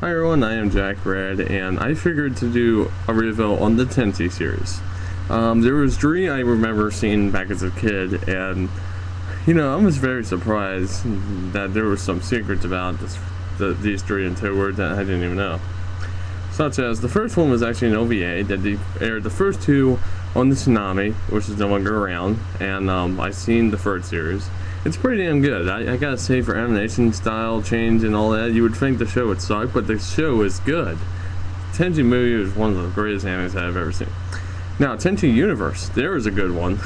Hi everyone, I am Jack Red, and I figured to do a review on the Tenchi series. There was three I remember seeing back as a kid, and I was very surprised that there were some secrets about these three and two words that I didn't even know. Such as, the first one was actually an OVA that they aired the first two on the Toonami, which is no longer around, and I seen the third series. It's pretty damn good. I gotta say, for animation style change and all that, you would think the show would suck, but the show is good. Tenchi Muyo is one of the greatest animes I've ever seen. Now, Tenchi Universe, there is a good one.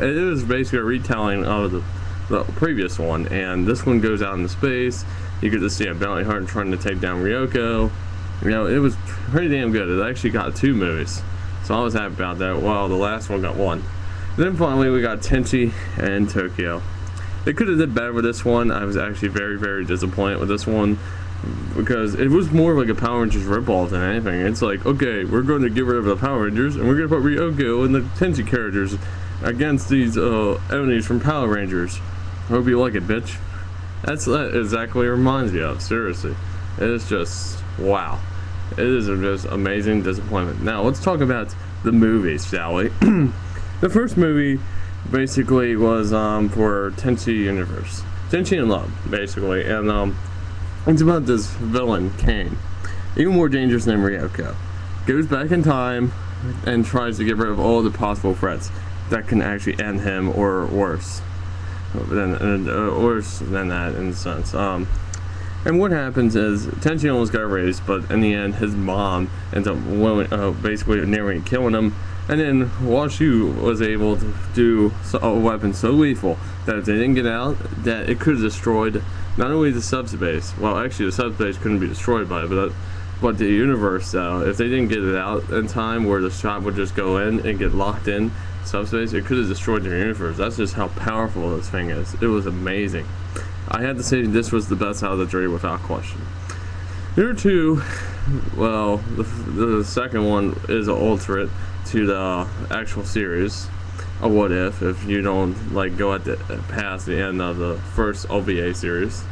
It is basically a retelling of the previous one, and this one goes out into space. You get to see a bounty hunter trying to take down Ryoko. It was pretty damn good. It actually got 2 movies, so I was happy about that. Well, the last one got 1. Then finally we got Tenchi and Tokyo. They could have did better with this one. I was actually very, very disappointed with this one because it was more like a Power Rangers ripoff than anything. It's like, okay, we're going to get rid of the Power Rangers and we're going to put Ryoko and the Tenchi characters against these enemies from Power Rangers. Hope you like it, bitch. That's exactly what it reminds me of. Seriously, it is just wow. It is a just amazing disappointment. Now let's talk about the movies, shall we? The first movie basically was for Tenchi Universe, Tenchi in Love, basically, and it's about this villain, Kane, even more dangerous than Ryoko. Goes back in time and tries to get rid of all the possible threats that can actually end him, or worse than that, in a sense. And what happens is Tenchi almost got raised, but in the end, his mom ends up basically nearly killing him. And then Washu was able to do a weapon so lethal that if they didn't get out, that it could have destroyed not only the subspace. Well, actually, the subspace couldn't be destroyed by it, but the universe. If they didn't get it out in time, where the shot would just go in and get locked in subspace, it could have destroyed the universe. That's just how powerful this thing is. It was amazing. I had to say this was the best out of the three without question. Number 2, well, the second one is an alternate to the actual series, a what if you don't go past the end of the first OVA series.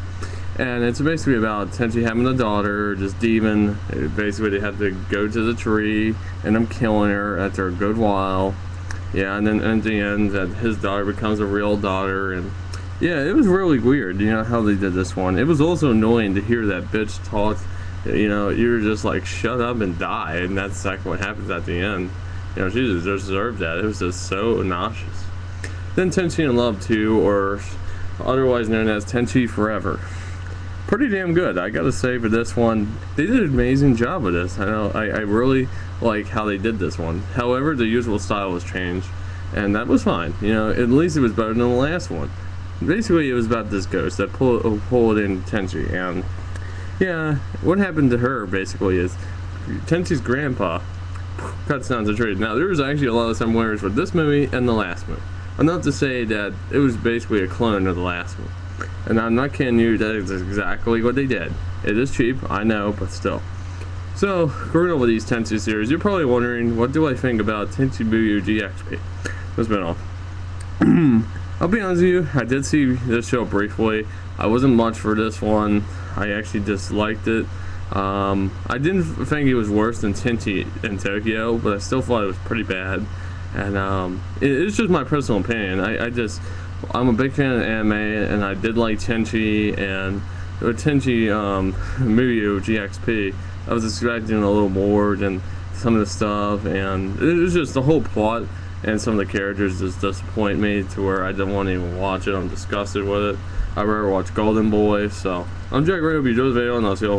And it's basically about Tenchi having a daughter, just demon. Basically they have to go to the tree and I'm killing her after a good while. Yeah, and then at the end that his daughter becomes a real daughter. And yeah, it was really weird, how they did this one. It was also annoying to hear that bitch talk. You were just like, shut up and die, and that's exactly what happens at the end. She just deserved that. It was just so nauseous. Then Tenchi in Love 2, or otherwise known as Tenchi Forever. Pretty damn good, I gotta say, for this one. They did an amazing job with this. I really like how they did this one. However, the usual style was changed, and that was fine. At least it was better than the last one. Basically, it was about this ghost that pulled in Tenchi, and yeah, what happened to her basically is Tenchi's grandpa cuts down the tree. Now, there was actually a lot of similarities with this movie and the last movie. Enough to say that it was basically a clone of the last one. And I'm not kidding you, that is exactly what they did. It is cheap, I know, but still. So, going over these Tenchi series, you're probably wondering, what do I think about Tenchi Muyo GXP? It's been off. I'll be honest with you, I did see this show briefly. I wasn't much for this one. I actually disliked it. I didn't think it was worse than Tenchi in Tokyo, but I still thought it was pretty bad. And it's just my personal opinion. I'm a big fan of anime, and I did like Tenchi, and with Tenchi Muyo GXP, I was expecting a little more than some of the stuff, and it was just the whole plot and some of the characters just disappoint me to where I don't want to even watch it. I'm disgusted with it. I'd rather watch Golden Boy. So I'm Jack Ray. Hope you enjoyed the video, and I'll see you all later.